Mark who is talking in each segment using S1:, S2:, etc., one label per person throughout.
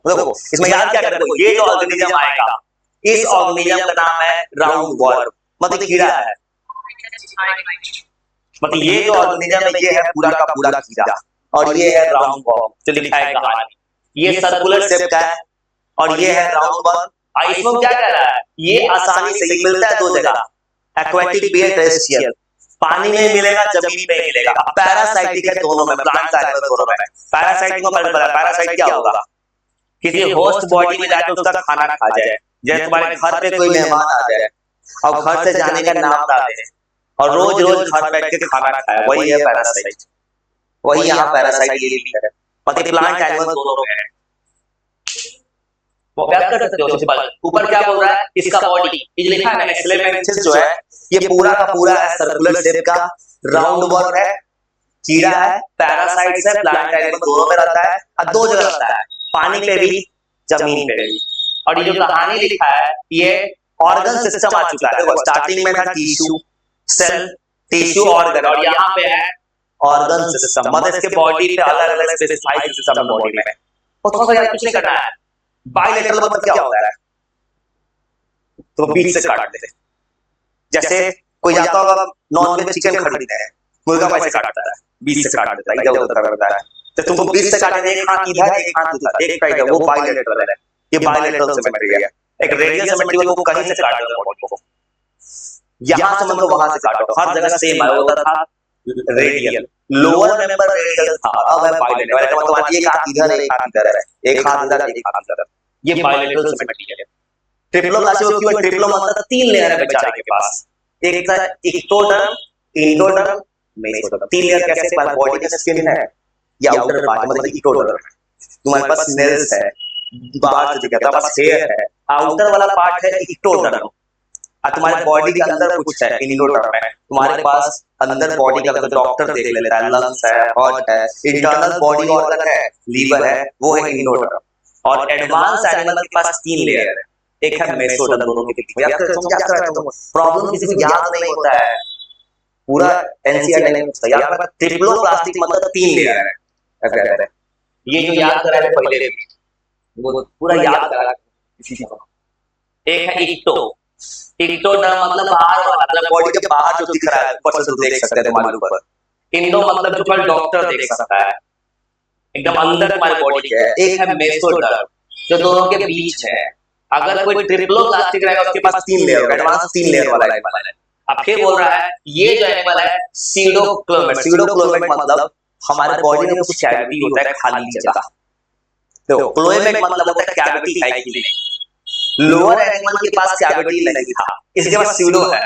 S1: देखो इसमें याद क्या करें, ये जो ऑर्गेनिज्म आएगा इस ऑर्गेनिज्म का नाम है राउंड वॉर्म, मतलब कीड़ा है। मतलब ये जो ऑर्गेनिज्म है ये है पूरा का पूरा कीड़ा, और ये है राउंड वॉर्म जो लिखा है कहानी। ये सर्कुलर शेप का है और ये है राउंड वॉर्म। इसमें क्या कह रहा है, ये आसानी से ये मिलता है दो जगह, एक्वेटिक भी है टेरेस्ट्रियल, पानी में मिलेगा जमीन पे मिलेगा। अब पैरासाइटिक है दोनों में, प्लांट एनिमल दोनों में। पैरासाइट को पैरासाइट क्या होगा, किसी होस्ट बॉडी में जाके उसका खाना खा जाए। जैसे तुम्हारे घर पे कोई मेहमान आ जाए और घर से जाने का नाम ना दे और रोज रोज घर बैठ के खाना खाए, वही है पैरासाइट। वही यहाँ पैरासाइट ये भी है, मतलब प्लांट एनिमल दोनों में है। वो व्याख्या कर सकते हो सिंपल। ऊपर क्या बोल रहा है, इसका बॉडी ये लिखा है ना, एक्सलेमेंथिस जो है ये पूरा का पूरा है सर्कुलर शेप का, राउंड वॉर्म है, कीड़ा है, पैरासाइट्स है, प्लांट एनिमल दोनों में रहता है और दो जगह रहता है, पानी पे भी जमीन पे भी। और ये जो कहानी लिखा है ये ऑर्गन सिस्टम आ चुका है। देखो स्टार्टिंग में था टिश्यू, सेल, टिश्यू, ऑर्गन, और यहाँ पे है ऑर्गन सिस्टम। मतलब इसके बॉडी पे अलग अलग स्पेसिफाइड सिस्टम है बॉडी में। और थोड़ा सा कुछ नहीं करना है। बायलेटरल मतलब क्या होता है, तो बीच से काट देते। जैसे कोई जाता होगा नॉन वेज चिकन खरीदते हैं, मुर्गा वैसे काटता है, बीच से काट देता है, इधर उधर करता है। तो तुमको बीच से काटने एक हाथ इधर एक हाथ उधर, एक साइड है वो बायलेटरल है। ये बायलेटरल सिमेट्री है। एक रेडियल सिमेट्री को कहीं से काट दो बॉडी को, यहां से मतलब वहां से काटो, हर जगह सेम है। होता था रेडियल, लोअर मेंबर रेडियल था, अब है बायलेटरल। का मतलब एक हाथ इधर एक हाथ इधर है, एक हाथ इधर एक हाथ इधर। ये बायलेटरल सिमेट्री है। ट्रिप्लोप्लास्टी क्यों है, ट्रिप्लो मतलब तीन लेयर है बेचारे के पास, एक था एक्टोडर्म, इंडोडर्म, मेसोडर्म। तीन लेयर कैसे, बॉडी का स्किन है, ये आउटर पार्ट मतलब एक्टोडर्म है, तुम्हारे पास नेल्स है, बाहर से दिखता है, पास हेयर है, आउटर वाला पार्ट है एक्टोडर्म। और तुम्हारे बॉडी के अंदर कुछ है इंडोडर्म है, तुम्हारे पास अंदर बॉडी का डॉक्टर देख लेता है, लंग्स है, हार्ट है, इंटरनल बॉडी ऑर्गन है, लीवर है, वो है इंडोडर्म। और एडवांस एनिमल के पास तीन लेयर है, एक है मेसोडर्म, दोनों के बीच में। याद करो, तुम क्या कर रहे हो, प्रॉब्लम किसी को याद नहीं होता है, पूरा एनसीईआरटी नहीं होता याद रखना। ट्रिप्लोप्लास्टिक मतलब तीन लेयर है, ऐसा है। ये जो याद करा है पहले वो पूरा याद करा किसी को। एक है इक्टो, इक्टोडर्म मतलब बाहर वाला, मतलब बॉडी के बाहर जो दिख रहा है, ऊपर से तो देख सकते हैं तुम्हारे ऊपर। इंडो मतलब जो पर डॉक्टर देख सकता है, एकदम अंदर तुम्हारी बॉडी के है। एक है मेसोडर्म जो दोनों के बीच है। अगर कोई ट्रिप्लोप्लास्टिक रहेगा उसके पास तीन लेयर होगा, एडवांस तीन लेयर वाला एनिमल है। अब फिर बोल रहा है ये जो एनिमल है सीडोक्लोमेट। सीडोक्लोमेट मतलब हमारे बॉडी में कुछ कैविटी होता है, खाली जगह। तो क्लोएमेट मतलब होता है कैविटी है कि नहीं। लोअर एनिमल के पास कैविटी नहीं था, इसके पास सीडो है।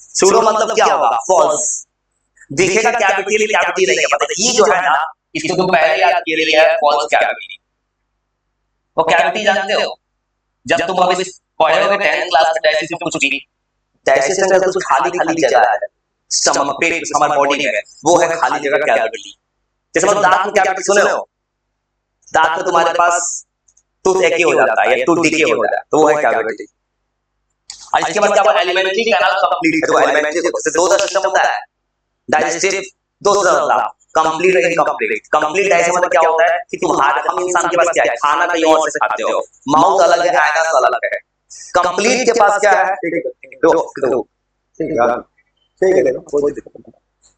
S1: सीडो मतलब क्या होगा, फॉल्स दिखेगा, कैविटी नहीं है। मतलब ये जो है ना, इसको तो पहले याद किए लिया है फॉल्स कैविटी। वो कैविटी जानते हो, जब तुम अभी पढ़ोगे 10th क्लास में डाइजेस्ट कुछ भी, डाइजेस्ट में कुछ खाली खाली जगह है स्टमक पे, हमारे बॉडी में, वो है खाली जगह कैविटी। जैसे मतलब दांत में कैविटी सुने हो, दांत में तुम्हारे पास टूथ एक हो जाता है या टूथ डिके हो जाता है, तो वो है कैविटी। और इसके बाद क्या एलिमेंट्री कैनाल कंप्लीट है। तो एलिमेंट्री से दो सिस्टम होता है, डाइजेस्टिव दो होता है, कंप्लीट और इनकम्प्लीट। कंप्लीट डाइजेशन मतलब क्या होता है कि तुम्हारे, हम इंसान के पास क्या है, खाना कहीं और से खाते हो, माउथ अलग है, आइनस अलग है। कंप्लीट के पास क्या है,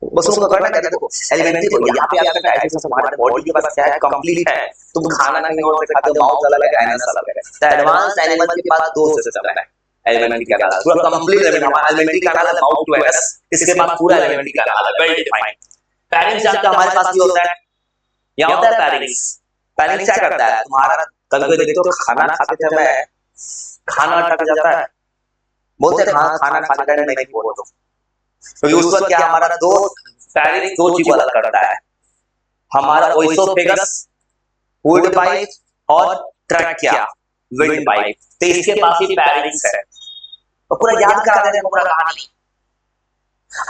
S1: बस उसको करना क्या, देखो एलिमेंट्री को यहाँ पे आपका डाइजेशन हमारे बॉडी के पास क्या है, कंप्लीट है। तुम खाना कहीं और से खाते हो, माउथ अलग है, आइनस अलग है। तो एडवांस एनिमल के पास दो सिस्टम है, एलिमेंट्री कैनाल पूरा कंप्लीट है। हमारा एलिमेंट्री कैनाल है माउथ टू एनस, इसके पास पूरा एलिमेंट्री कैनाल है, वेल डिफाइंड। पैरिंग्स जानते हो हमारे पास भी होता है, यहाँ होता है पैरिंग्स। पैरिंग्स क्या करता है, तुम्हारा कभी देखते हो खाना खाते समय खाना अटक जाता है, बोलते हैं हाँ खाना खाते टाइम नहीं बोलो, क्योंकि उस वक्त क्या हमारा दो पैरिंग्स दो चीज अलग करता है, हमारा ओइसोफेगस वुड पाइप और ट्रैकिया विंड पाइप। तो इसके पास ही पैरिंग्स है। तो पूरा याद करा देते हैं पूरा कहानी।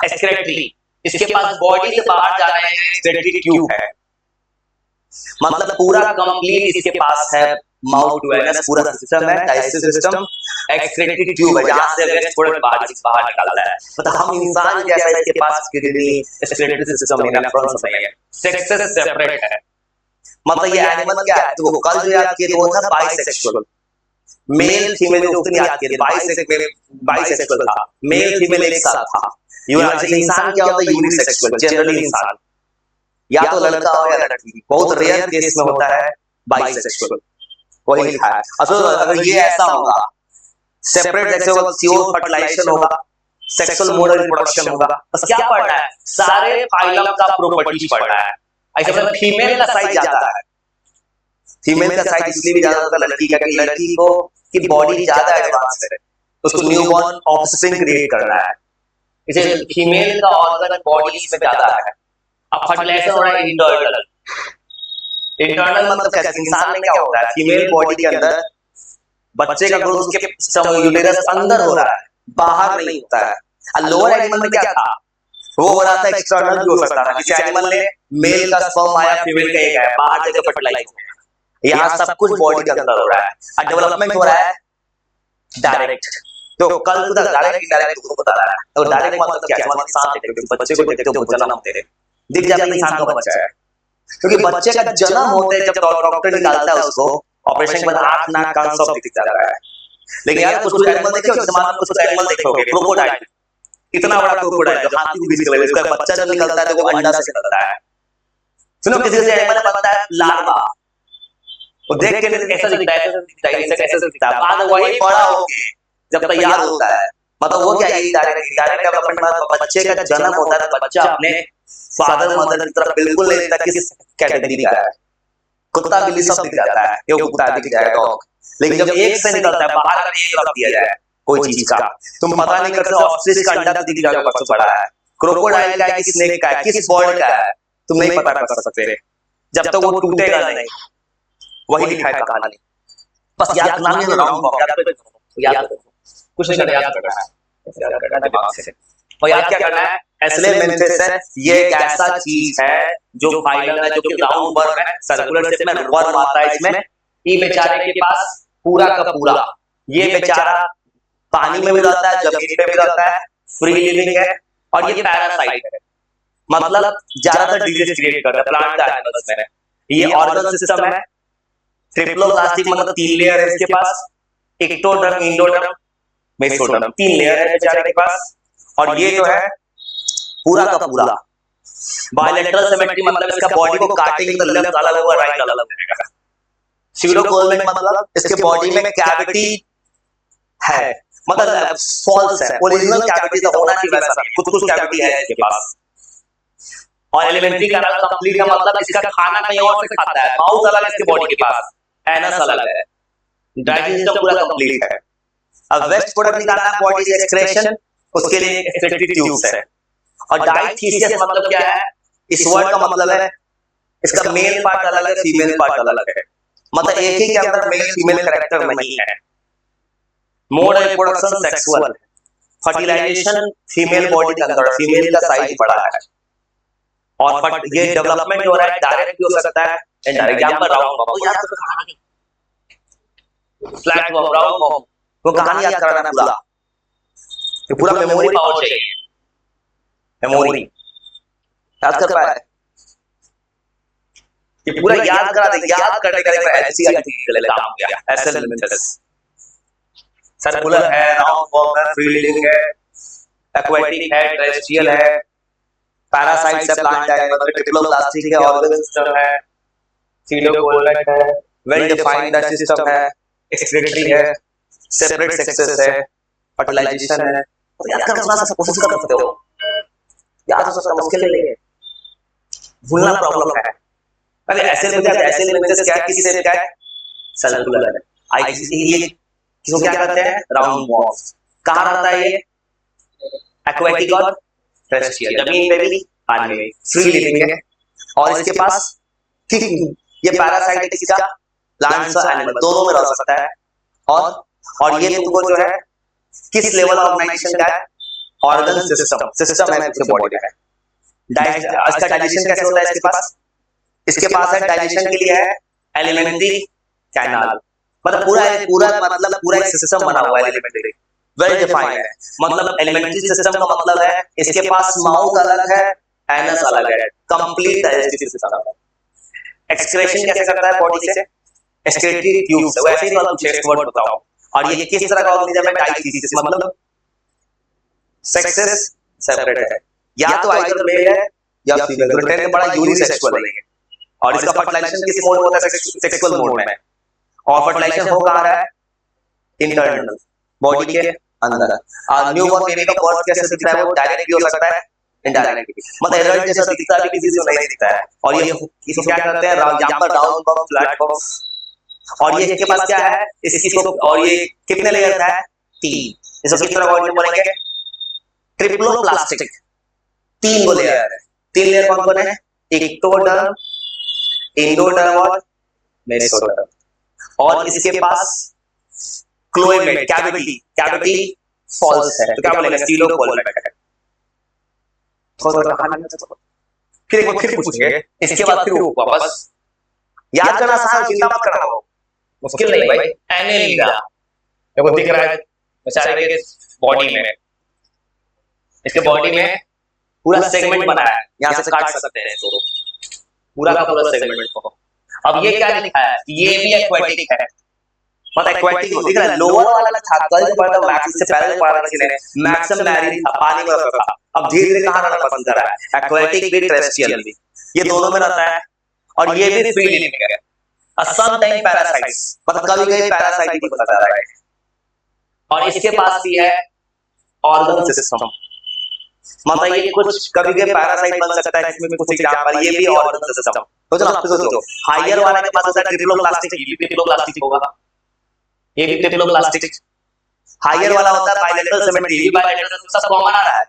S1: एक्सक्रेटरी, इसके पास बॉडी से बाहर जा रहे हैं एक्सक्रेटरी ट्यूब है, मतलब पूरा कंप्लीट इसके पास है माउथ टू एनस पूरा सिस्टम है, डाइजेस्टिव सिस्टम, एक्सक्रेटरी ट्यूब है जहां से वेस्ट प्रोडक्ट बाहर निकलता है। मतलब हम इंसान जैसा इसके पास किडनी एक्सक्रेटरी सिस्टम है, नेफ्रॉन्स नहीं है, सेक्सेस सेपरेट है। मतलब ये एनिमल क्या है, तो कल जो याद किए वो था बाइसेक्सुअल, मेल फीमेल जो नहीं याद किए, बाइसेक्सुअल था, मेल फीमेल एक साथ था। इंसान क्या होता है, यूनिसेक्सुअल, जनरली इंसान या तो लड़का हो या लड़की, बहुत रेयर केस में होता है बाइसेक्सुअल, वही लिखा है। अगर ये ऐसा होगा, सेपरेट जैसे होगा, सीओ फर्टिलाइजेशन होगा, सेक्सुअल मोड ऑफ रिप्रोडक्शन होगा, बस क्या पढ़ना है, सारे फाइलम का प्रॉपर्टीज पढ़ना है। ऐसे मतलब फीमेल का साइज ज्यादा है, फीमेल का साइज इसलिए भी ज्यादा होता है लड़की का, कि लड़की को की बॉडी ज्यादा एडवांस है, उसको न्यूबॉर्न ऑफस्प्रिंग क्रिएट करना है, इसे फीमेल का ऑर्गन बॉडी में ज्यादा है। अब फर्टिलाइजेशन हो रहा है इंटरनल, इंटरनल मतलब कैसे, इंसान में क्या होता है, फीमेल बॉडी के अंदर बच्चे का ग्रोथ उसके यूटेरस अंदर हो रहा है, बाहर नहीं होता है। और लोअर एनिमल में क्या था, वो हो रहा था एक्सटर्नल भी हो सकता था, किसी एनिमल ने मेल का स्पर्म आया, फीमेल का एक है, बाहर जाकर फर्टिलाइज हो गया। यहाँ सब कुछ बॉडी के अंदर हो रहा है, और डेवलपमेंट हो रहा है डायरेक्ट। तो कल खुदा डायरेक्ट इनडायरेक्ट तुमको बता रहा है। तो डायरेक्ट मतलब क्या है, हम इंसान देखते हो, बच्चे को देखते हो, जन्म होते हैं, दिख जाता है इंसान का बच्चा है, क्योंकि बच्चे का जन्म होते जब डॉक्टर निकालता है उसको, ऑपरेशन के बाद आंख नाक कान सब दिख जाता है। लेकिन यार कुछ एनिमल देखो, जमाना में कुछ एनिमल देखोगे, क्रोकोडाइल, इतना बड़ा क्रोकोडाइल जो हाथी को भी निकले, उसका बच्चा जब निकलता है तो वो अंडा से निकलता है। सुनो, किसी से एनिमल बनता है लार्वा, वो देख के ऐसा दिखता है, ऐसा दिखता है, बाद वही बड़ा होके जब तैयार होता है, मतलब वो क्या है, डायरेक्ट डेवलपमेंट, बच्चे का जन्म होता है, बच्चा अपने फादर मदर की तरफ बिल्कुल नहीं दिखता, किस कैटेगरी का है, कुत्ता बिल्ली सब दिख जाता है, ये कुत्ता दिख जाए, डॉग। लेकिन जब एक से निकलता है बाहर, अगर एक रख दिया जाए कोई चीज का, तुम पता नहीं करते ऑस्ट्रिच का अंडा दिख जाएगा सबसे बड़ा है, क्रोकोडाइल का है, किस स्नेक का है, किस बर्ड का है, तुम नहीं पता कर सकते जब तक वो टूटेगा नहीं। वही लिखा है कहानी, बस याद नाम है, राउंड याद कुछ नहीं करना, याद करना है दिमाग से। और याद क्या करना है, एस्लेमेंथिस है, ये एक ऐसा चीज है जो फाइलम है, जो कि राउंड वर्म है, सर्कुलर शेप में वर्म आता है इसमें। ये बेचारे के पास पूरा का पूरा, ये बेचारा पानी में भी रहता है, जमीन पे भी रहता है, फ्री लिविंग है, और ये पैरासाइट है, मतलब ज्यादातर डिजीज क्रिएट करता है प्लांट का एनिमल्स में। ये ऑर्गन सिस्टम है, ट्रिप्लोप्लास्टिक मतलब 3 लेयर है इसके पास, एक्टोडर्म, इंडोडर्म, मेसोडर्म, 3 लेयर है बेचारे के पास। और ये जो है पूरा का पूरा बायलैटरल सिमेट्री, मतलब इसका बॉडी को काटेंगे तो लेफ्ट अलग होगा, राइट अलग होगा। स्यूडोकोलमेंट मतलब इसके बॉडी में कैविटी है, मतलब फॉल्स है, ओरिजिनल कैविटी तो होना चाहिए वैसा, कुछ कैविटी है इसके पास। और एलिमेंट्री का कंप्लीट का मतलब इसका खाना कहीं और से खाता है, माउथ अलग है इसके बॉडी के पास, एनस अलग है, डाइजेशन सिस्टम पूरा कंप्लीट है। अब वेस्ट प्रोडक्ट निकालना है बॉडी से एक्सक्रीशन, उसके लिए एक्सक्रीटरी ट्यूब्स है। और डाइथीसियस मतलब क्या है, इस वर्ड का मतलब है इसका मेल पार्ट अलग है, फीमेल पार्ट अलग है, मतलब एक ही के अंदर मेल फीमेल कैरेक्टर नहीं है। Mode of reproduction sexual, fertilization female body के अंदर, फीमेल का साइज बड़ा है। और ये डेवलपमेंट हो रहा है, डायरेक्ट भी हो सकता है, इनडायरेक्ट। एग्जांपल राउंड बॉब, याद करो कहानी, फ्लैट बॉब, राउंड बॉब, वो कहानी याद कराना पूरा, ये पूरा मेमोरी पावर चाहिए, मेमोरी याद कर पाए, ये पूरा याद करा दे, याद करने का एचसीआईटी के लिए काम किया। एस्लेमेंथिस सर्कुलर है, राउंड बॉब है, फ्री लिविंग है, एक्वेटिक है, टेरेस्ट्रियल है, पैरासाइट्स है, प्लांट एनिमल, ट्रिप्लोप्लास्टिक है, ऑर्गन सिस्टम है, सीडोकोलमेंट है, वेल डिफाइंड सिस्टम है, एक्सक्रीटरी है, सेपरेट सेक्सेस है, फर्टिलाइजेशन है। तो याद करना सब कोशिश कर सकते हो, याद हो सकता मुश्किल नहीं है, भूलना प्रॉब्लम है। अरे एस्लेमेंथिस क्या है, किस शेप का है, सर्कुलर है। ये किसको क्या कहते हैं, राउंड बॉब। कहाँ रहता है ये, एक्वेटिक और टेरेस्ट्रियल, जमीन पे भी, पानी में, फ्री लिविंग है। और इसके पास ठीक ये पैरासाइट किसका, प्लांट्स और एनिमल दोनों में रह सकता है। और ये तुमको जो है किस लेवल ऑफ ऑर्गेनाइजेशन का है, ऑर्गन सिस्टम है इसके बॉडी का। इसका डाइजेशन कैसे होता है इसके पास है डाइजेशन के लिए है एलिमेंट्री कैनाल, मतलब पूरा एक सिस्टम बना हुआ है एलिमेंट्री, वेल डिफाइंड है। मतलब एलिमेंट्री सिस्टम का मतलब है इसके पास माउथ अलग है, एनस अलग है, कंप्लीट डाइजेस्टिव सिस्टम है। एक्सक्रेशन कैसे करता है बॉडी से? एक्सक्रीटरी ट्यूब से। वैसे ही तो कुछ वर्ड बताओ। और ये किस तरह का ऑर्गेनिज्म है? डाइसिस, मतलब सेक्सेस सेपरेट है, या तो आइदर मेल है या फीमेल। रिटेन बड़ा यूनिसेक्सुअल है और इसका फर्टिलाइजेशन किस मोड में होता है? सेक्सुअल मोड में। और फर्टिलाइजेशन हो कहां रहा है? इंटरनल, बॉडी के अंदर। न्यूबॉर्न बेबी का बर्थ कैसे दिखता है? वो डायरेक्ट भी हो सकता है, इनडायरेक्ट भी। मतलब एडल्ट जैसा दिखता है, किसी को नहीं दिखता है। और ये इसको क्या करते हैं? यहाँ पर राउंड बॉक्स, फ्लैट बॉक्स। और ये इसके पास क्या है? इसको, और ये कितने लेयर का है? 3। इसको किस तरह ऑर्गेनिज्म बोलेंगे? ट्रिप्लोप्लास्टिक। 3 को लेयर है। 3 लेयर कौन कौन है? एक्टोडर्म, एंडोडर्म और मेसोडर्म। और इसके पास क्लोएमेट, कैविटी, कैविटी फॉल्स है, तो क्या बोलेंगे? स्टीलोकोलमेट है। फिर एक बार फिर पूछेंगे, इसके बाद फिर वापस याद करना आसान, चिंता मत करना, मुश्किल नहीं भाई। एनेलिडा देखो दिख रहा है बेचारे के बॉडी में, इसके बॉडी में पूरा सेगमेंट बना है, यहां से काट सकते हैं इसको, पूरा का पूरा सेगमेंट को। अब ये क्या लिखा है? ये भी एक्वेटिक है। मतलब एक्वेटिक दिख रहा है। लोअर वाला छात्र जो पढ़ता है मैथ्स से पहले पढ़ा किसी ने, मैक्सिमम मैरिन था, पानी में रहता था। अब धीरे धीरे कहां रहना पसंद कर रहा है? एक्वेटिक भी, टेरेस्ट्रियल भी, ये दोनों में रहता है। और ये भी फ्री लिविंग है। सम टाइम पैरासाइट्स, मतलब कभी कभी पैरासाइट भी बता रहा है। और इसके पास भी है ऑर्गन सिस्टम, मतलब ये कुछ कभी कभी पैरासाइट बन सकता है, इसमें कुछ एग्जांपल ये भी ऑर्गन सिस्टम। तो चलो आप सोचो, हायर वाला के पास होता है ट्रिप्लोप्लास्टिक, ये भी ट्रिप्लोप्लास्टिक होगा, ये भी ट्रिप्लोप्लास्टिक। हायर वाला होता है बायलैटरल सिमेट्री, ये बायलैटरल, सब कॉमन आ रहा है।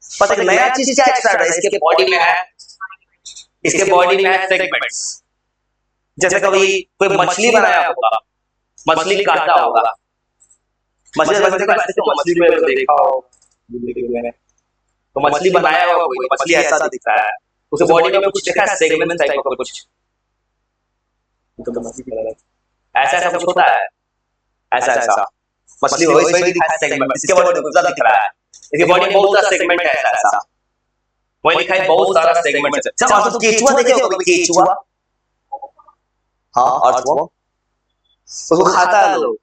S1: पर एक नया चीज क्या एक्स्ट्रा है? इसके बॉडी में है, इसके बॉडी में है सेगमेंट्स। जैसे कभी कोई मछली बनाया होगा, मछली काटा होगा, मछली में देखा हो, तो मछली बनाया होगा कोई, मछली ऐसा दिखता है, उसके बॉडी में कुछ देखा है सेगमेंट टाइप का कुछ, ऐसा ऐसा कुछ होता है, ऐसा ऐसा मछली वही दिखा है सेगमेंट। इसके बॉडी में कुछ दिख रहा है, इसके बॉडी में बहुत सारा सेगमेंट है, ऐसा ऐसा वही लिखा है, बहुत सारा सेगमेंट है। सब आप केचुआ देखे हो? केचुआ, हाँ, और वो उसको खाता है लोग,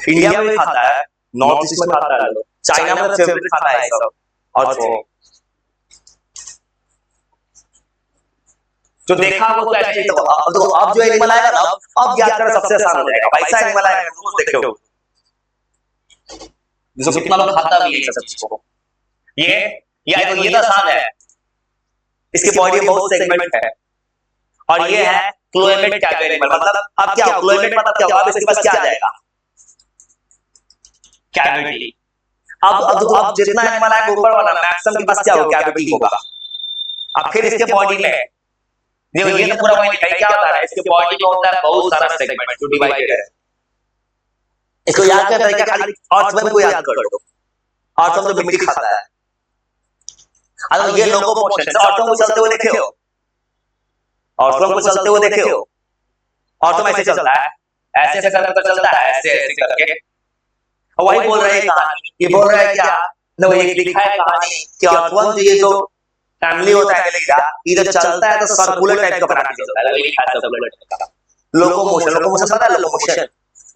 S1: इंडिया में भी खाता है, नॉर्थ ईस्ट में खाता है लोग, चाइना में फेवरेट खाता है सब। और जो देखा वो तो ऐसे ही। तो अब जो एनिमल आएगा ना, अब याद करना सबसे आसान हो जाएगा। ऐसा एनिमल आएगा तुम देखे हो, जिसको कितना लोग खाता भी है सब चीज को। ये तो आसान है, इसके बॉडी में बहुत सेगमेंट है। और ये है क्लोएमेट कैविटी, मतलब अब क्या क्लोएमेट मतलब क्या? अब इसके पास क्या आ जाएगा? कैविटी। अब जितना एनिमल आएगा ऊपर वाला मैक्सिमम के पास क्या होगा? कैविटी होगा। अब फिर इसके बॉडी में देखो, ये तो पूरा वही लिखा है, क्या होता है? इसके बॉडी में होता है बहुत सारा सेगमेंट जो डिवाइडेड है। इसको याद करने का तरीका खाली ऑर्थवन को याद कर लो। ऑर्थवन तो मिट्टी खाता है। अब ये लोकोमोशन से ऑर्थवन को चलते हुए देखे हो? ऑर्थवन को चलते हुए देखे हो? ऑर्थवन ऐसे चलता है, ऐसे ऐसे करके चलता है, ऐसे ऐसे करके। वही बोल रहे हैं कहानी, ये बोल रहा है क्या? नो, ये लिखा है कहानी कि ऑर्थवन जो ये जो फैमिली होता है एनेलिडा, इधर चलता है तो सर्कुलर टाइप का बना के चलता है, लिखा है सर्कुलर टाइप का। लोकोमोशन, लोकोमोशन पता है? लोकोमोशन,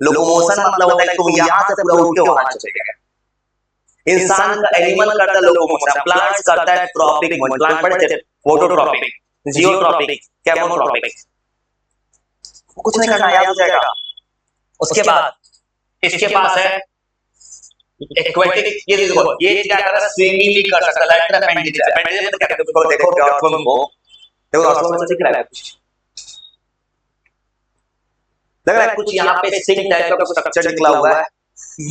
S1: लोकोमोशन मतलब होता है तुम यहां से पूरा उठ के वहां चले गए। इंसान का, एनिमल करता है लोकोमोशन, प्लांट्स करता है ट्रॉपिक मोशन। प्लांट पढ़ते थे, फोटोट्रॉपिक, जियोट्रॉपिक, केमोट्रॉपिक। कुछ नहीं करना, याद हो जाएगा। उसके बाद इसके पास है एक्वेटिक, ये देखो, ये क्या कर रहा है? स्विमिंग भी कर सकता है, लाइक अपेंडिक्स। अपेंडिक्स मतलब क्या करते हैं? देखो ऑर्थवन को, देखो ऑर्थवन में दिख रहा है कुछ, लग रहा है कुछ यहाँ पे सिंक टाइप का स्ट्रक्चर निकला हुआ है।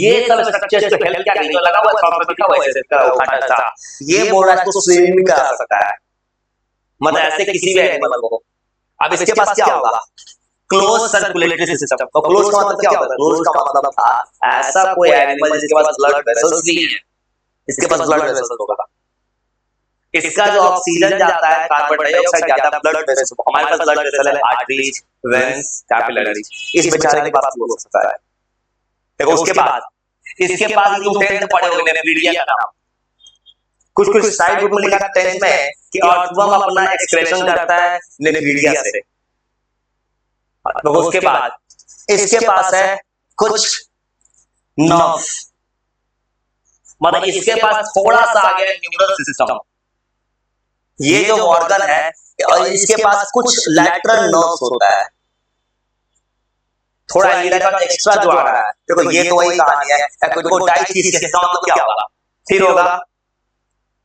S1: ये सब स्ट्रक्चर तो हेल्प क्या करेगा? लगा हुआ है, दिखा हुआ है इसका उठाटा सा। ये बोल रहा है इसको स्विमिंग कर सकता है, मतलब ऐसे किसी भी एनिमल को। अब इसके पास क्या होगा? Close circulatory system. तो क्लोज का मतलब क्या होता है? क्लोज का मतलब था ऐसा कोई एनिमल जिसके पास ब्लड वेसल्स भी है, इसके पास ब्लड वेसल्स होगा। इसका जो ऑक्सीजन जाता है, कार्बन डाइऑक्साइड जाता है ब्लड वेसल्स। हमारे पास ब्लड वेसल है, आर्टरीज, वेन्स, कैपिलरीज। इस बेचारे के पास हो सकता है। देखो उसके बाद इसके पास तुम 10th पढ़े होगे नेफ्रिडिया का नाम, कुछ कुछ साइड बुक में लिखा था 10th में कि अर्थवर्म अपना एक्सक्रेशन करता है नेफ्रीडिया से। तो उसके बाद इसके पास है कुछ नर्व, मतलब इसके पास थोड़ा सा आ गया न्यूरल सिस्टम, ये जो ऑर्गन है, और इसके पास कुछ लैटरल नर्व्स होता है, थोड़ा एक्स्ट्रा जो आ रहा है। देखो ये तो वही कहानी है, देखो डाइथीसियस का मतलब क्या होगा, फिर होगा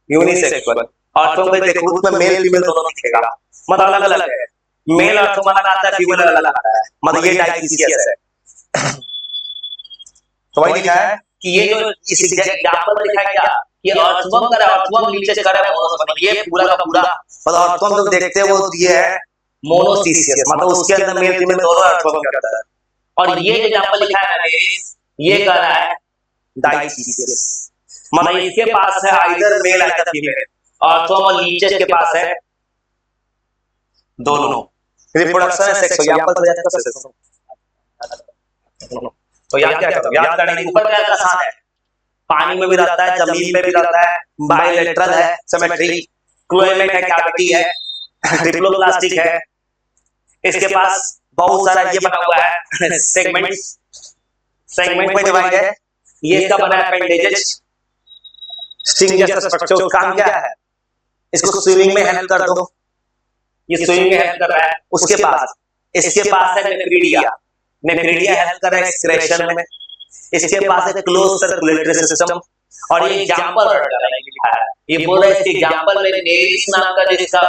S1: यूनिसेक्सुअल। अर्थवर्म में देखो उसमें मेल फीमेल दोनों दिखेगा, मतलब अलग अलग है, मेल अर्थवर्म अलग आता है, फीमेल अलग आता है, मतलब ये डाइथीसियस है। तो वही लिखा है कि ये जो इस एग्जांपल में लिखा है क्या, ये अर्थवर्म का अर्थवर्म नीचे कर है मोनोसिस, ये पूरा का पूरा मतलब अर्थवर्म जो देखते हैं वो ये है मोनोसिसियस, मतलब उसके अंदर मेल फीमेल दोनों अर्थवर्म करता है। और ये जो एग्जांपल लिखा है ना, ये कह रहा है डाइथीसियस, मतलब इसके पास है either male either female, earthworm और लीचेस के पास है दोनों। रिप्रोडक्शन है सेक्स, एग्जांपल तो याद कर सकते हो। तो याद क्या करो, याद करने के ऊपर क्या आसान है, पानी में भी रहता है, जमीन में भी रहता है, बायलैटरल है, सिमेट्री, क्लोएमेट है, कैविटी है, ट्रिप्लोप्लास्टिक है, इसके पास बहुत सारा ये बना हुआ है सेगमेंट में डिवाइड है, ये इसका बना है अपेंडेजेस, स्ट्रिंग जैसा स्ट्रक्चर। काम क्या है, इसको स्विमिंग में हेल्प कर दो, ये स्विमिंग में हेल्प कर रहा है। उसके बाद इसके पास है नेफ्रीडिया, नेफ्रीडिया हेल्प कर रहा है एक्सक्रेशन में। इसके पास है क्लोज सर्कुलेटरी सिस्टम, और ये एग्जांपल लिखा है, ये बोल रहा है इसके एग्जांपल में नेरिस नाम का जिसका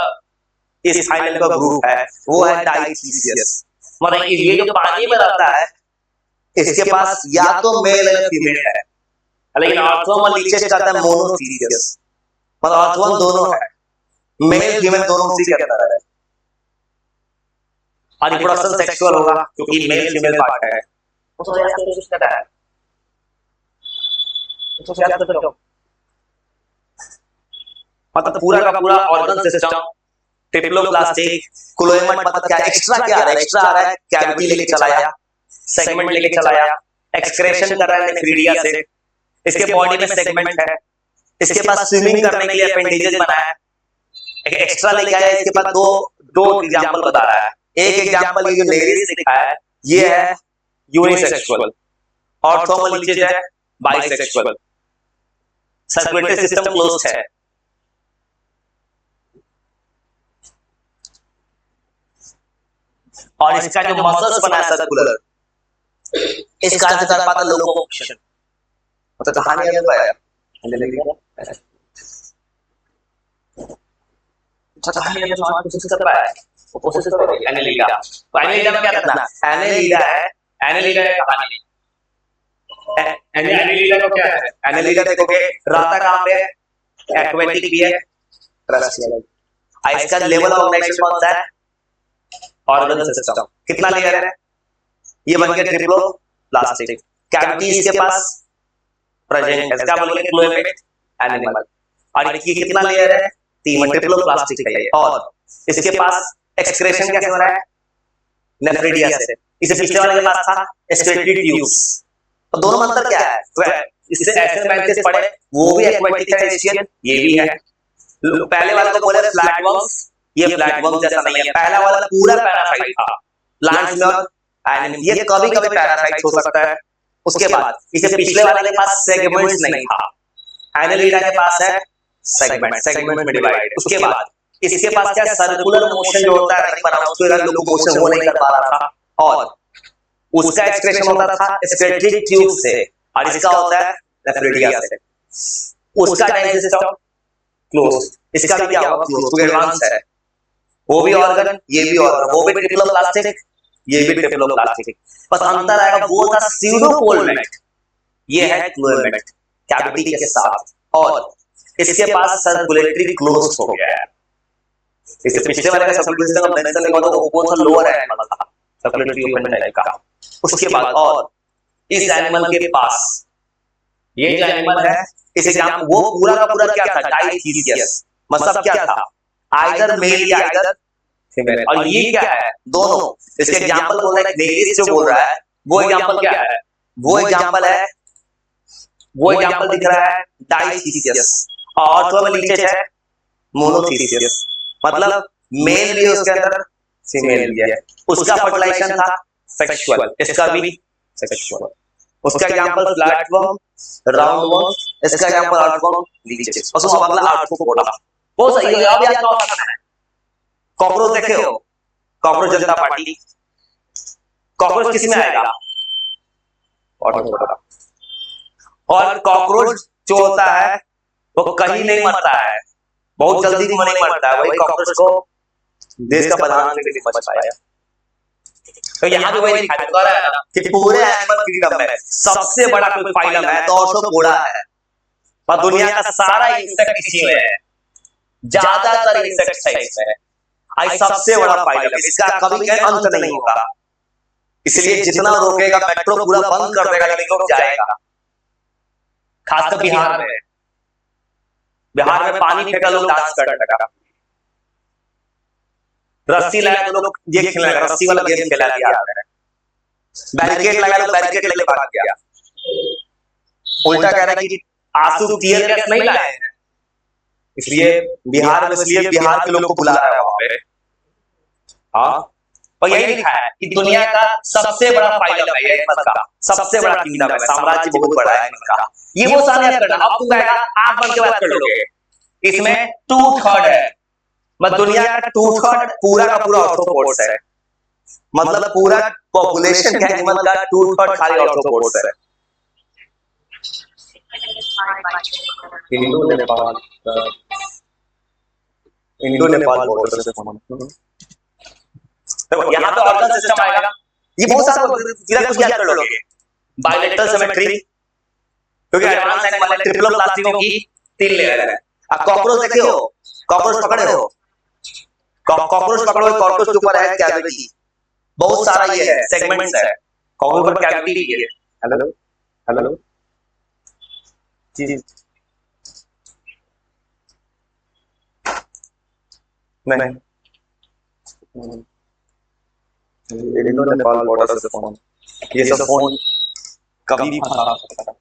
S1: इस आइलैंड का ग्रुप है वो है डाइथीसियस, मतलब ये जो पानी में रहता है इसके पास या तो मेल या फीमेल है, लेकिन अर्थवर्म और लीचेस का है मोनोसिसियस, मतलब अर्थवर्म दोनों है, मेल फीमेल दोनों उसी के अंदर है। और रिप्रोडक्शन सेक्सुअल होगा क्योंकि मेल फीमेल पार्ट है। उसको याद करने की कोशिश करता है, उसको याद करते हो, मतलब पूरा का पूरा ऑर्गन सिस्टम, ट्रिप्लोप्लास्टिक, क्लोएमेट, मतलब क्या एक्स्ट्रा क्या आ रहा है, एक्स्ट्रा आ रहा है कैविटी लेके चलाया, सेगमेंट लेके चलाया, एक्सक्रेशन कर रहा है नेफ्रीडिया से, इसके बॉडी में सेगमेंट है, इसके पास स्विमिंग करने के लिए अपेंडेजेस बना है, एक्स्ट्रा लेके आया। इसके पास दो एग्जांपल बता रहा है, एक एग्जांपल ये जो नेरिस लिखा है ये है यूनिसेक्सुअल, अर्थवर्म और लीचेस है बाइसेक्सुअल, सर्कुलेटरी सिस्टम क्लोज्ड है। और इसका जो मसल्स बना है सर्कुलर, इसका आंसर पाता लोकोमोशन, मतलब कहानी है तो है कहानी है जो कोशिश कर रहा है, वो कोशिश कर रहा है। एनेलिडा, तो एनेलिडा में क्या करना, एनेलिडा है, एनेलिडा है कहानी, एनेलिडा को क्या है, एनेलिडा देखोगे रहता कहां पे है, एक्वेटिक भी है, टेरेस्ट्रियल। इसका लेवल ऑफ ऑर्गेनाइजेशन कौन सा है, ऑर्गन सिस्टम। कितना लेयर है, ये बन गया ट्रिप्लोप्लास्टिक, कैविटी इसके पास प्रेजेंट है, क्या बोलेंगे क्लोएमेट एनिमल। और ये कितना लेयर है, 3 ट्रिप्लोप्लास्टिक है। और इसके पास एक्सक्रेशन कैसे हो रहा है, नेफ्रीडिया से। इसे पिछले वाले के पास था एक्सक्रेटरी ट्यूब्स। तो दोनों में अंतर क्या है, तो इससे एसेमेंथिस पढ़े, वो भी एक्वेटिक है एशियन, ये भी है। पहले वाले को बोले फ्लैट वर्म्स, ये फ्लैट वर्म जैसा नहीं है, पहला वाला पूरा पैरासाइट था प्लांट्स में, और ये कभी कभी पैरासाइट हो सकता है। उसके बाद इसे पिछले वाले के पास सेगमेंट्स नहीं था, एनेलिडा के पास है सेगमेंट में डिवाइड। उसके बाद इसके पास क्या सर्कुलर मोशन जो होता है, उसके लोकोमोशन वो नहीं कर पा रहा था, और उसका एक्सक्रेशन होता था एक्सक्रेटरी ट्यूब से, और इसका होता है नेफ्रीडिया से। उसका डाइजेस्टिव सिस्टम क्लोज्ड, इसका भी क्या होगा क्लोज्ड, तो एडवांस है। वो भी ऑर्गन, ये भी ऑर्गन, वो भी ट्रिप्लोप्लास्टिक, ये भी ट्रिप्लोप्लास्टिक, बस अंतर आएगा वो था स्यूडोकोलमेट, ये है क्लोएमेट कैविटी के साथ, और इसके पास सर्कुलेटरी क्लोज हो गया है। इससे पिछले वाले का सर्कुलेटरी सिस्टम मेंशन नहीं हुआ, तो वो था लोअर एनिमल था, सर्कुलेटरी ओपन टाइप का। उसके बाद और इस एनिमल के पास ये जो एनिमल है, इस एग्जांपल वो पूरा का पूरा क्या था, डाइथीसियस, मतलब क्या था, आइदर मेल या आइदर फीमेल। और ये क्या है, दोनों। इसके एग्जांपल बोल रहा है नेरिस, जो बोल रहा है वो एग्जांपल क्या है, वो एग्जांपल है, वो एग्जांपल दिख रहा है डाइथीसियस, और ऑर्थो में नीचे है मोनोथीसियस, मतलब मेल भी है उसके अंदर, फीमेल भी है। उसका फर्टिलाइजेशन था सेक्सुअल, इसका भी सेक्सुअल। उसका एग्जांपल फ्लैटवर्म, राउंडवर्म, इसका एग्जांपल अर्थवर्म, लीचेस, और उसका अगला आर्थ्रोपोडा। बहुत सही है। अब याद क्या होता है? कॉकरोच देखे हो? कॉकरोच जनता पार्टी, कॉकरोच किस में आएगा? और कॉकरोच जो होता है वो कहीं नहीं मरता है, बहुत जल्दी नहीं मरता है। वही कॉकरोच को देश का प्रधानमंत्री बच पाया। तो यहाँ भी वही दिखाई दे रहा है ना कि पूरे एनिमल किंगडम में सबसे बड़ा कोई फाइलम है तो ऑर्थ्रोपोडा है, और दुनिया का सारा इंसेक्ट इसी में है, ज्यादातर इंसेक्ट है इसमें। आई सबसे बड़ा फाइलम, इसका कभी कहीं अंत नहीं होगा। इसलिए जितना रोकेगा मेट्रो पूरा बंद कर देगा, लेकिन रोक जाएगा। खासकर बिहार में, बिहार में पानी फेंका लोग डांस कर लगा, रस्सी लगा तो लोग ये खेलने लगा, रस्सी वाला गेम खेला दिया, बैरिकेड लगा लोग बैरिकेड लेके भाग गया। उल्टा कह रहा है कि आंसू टीयर गैस नहीं लाए हैं, इसलिए बिहार में, इसलिए बिहार के लोग को बुला रहा है वहां पे। हाँ, और यही लिखा है कि दुनिया का सबसे बड़ा फाइलम है एनिमल का, सबसे बड़ा किंगडम है, साम्राज्य बहुत बड़ा है एनिमल का। ये वो सामने याद करना, अब तुम कहेगा आंख बंद के बात कर लोगे। इसमें 2/3 है, मतलब दुनिया का 2/3 पूरा का पूरा ऑर्थ्रोपोड्स है, मतलब पूरा पॉपुलेशन के एनिमल का 2/3 खाली ऑर्थ्रोपोड्स है। इंडो नेपाल बॉर्डर से तो यहाँ पे ऑर्गन सिस्टम आएगा। ये बहुत सारा सीधा कुछ याद कर लोगे, बायलेटरल सिमेट्री, क्योंकि एडवांस एनिमल है, ट्रिप्लो प्लास्टिकों की 3 लेयर है। अब कॉकरोच देखे हो? कॉकरोच पकड़े हो? कॉकरोच पकड़ो, कॉकरोच के ऊपर है कैविटी, बहुत सारा ये है सेगमेंट्स है, कॉकरोच पर कैविटी भी है। हेलो हेलो जी नहीं, इंडो नेपाल बॉर्डर से फोन, ये सब फोन कभी भी फंसा सकता है।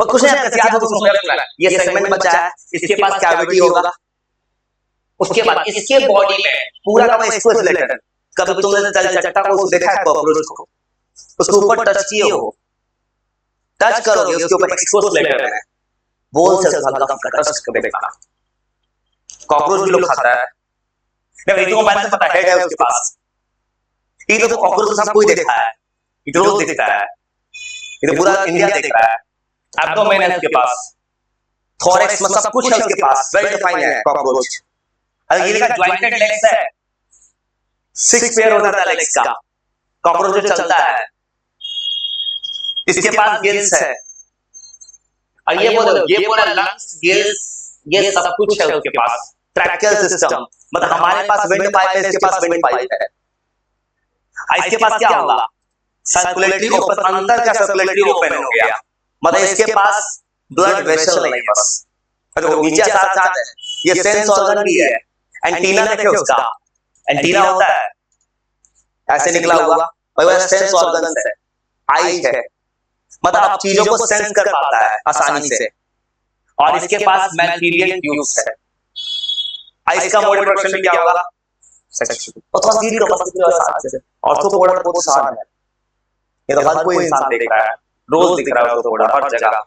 S1: और कुछ नहीं, आपको याद होगा ये सेगमेंट बचा है, इसके पास कैविटी होगा, उसके बाद इसके बॉडी में पूरा का एक्सोस्केलेटन। कभी तुमने तलचट्टा को देखा है कॉकरोच को? उसके ऊपर टच किए हो, टच करोगे उसके ऊपर एक्सोस्केलेटन है, बोन सेल्स हल्का फुल्का टच कर देखना। कॉकरोच भी लोग खाता है, नहीं तो मैंने पता है उसके पास। ये तो कॉकरोच सब कोई देखता है, ये तो रोज देखता है, ये तो पूरा इंडिया देख रहा है। एब्डोमेन है उसके पास, थोरैक्स में सब कुछ है उसके पास, वेल डिफाइंड है कॉकरोच। अगर ये का जॉइंटेड लेग्स है, 6 पेयर होता है लेग्स का, कॉकरोच जो चलता है, इसके पास गिल्स है, और ये पूरा लंग्स, गिल्स, ये सब कुछ है उसके पास। ट्रैकियल सिस्टम, मतलब हमारे पास विंड पाइप है, इसके पास विंड पाइप है। इसके पास क्या होगा? सर्कुलेटरी ओपन, अंदर का सर्कुलेटरी ओपन हो गया, मतलब इसके पास ब्लड वेसल नहीं है बस। तो नीचे साथ साथ है, ये सेंस ऑर्गन भी है। एंटीना देखे उसका, एंटीना होता है ऐसे निकला हुआ, भाई वो सेंस ऑर्गन है, आई है, मतलब आप चीजों को सेंस कर पाता है आसानी से। और इसके पास मैल्पीरियन ट्यूब्स है। इसका मोड ऑफ प्रोडक्शन क्या होगा? सेक्सुअल। और थोड़ा सीधी कैपेसिटी और साथ से ऑर्थ्रोपोडा बहुत आसान है, ये तो हर कोई इंसान देख रहा है, रोज दिख रहा है ऑर्थ्रोपोडा हर जगह।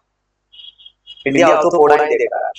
S1: इंडिया ऑर्थ्रोपोडा ही देख रहा है।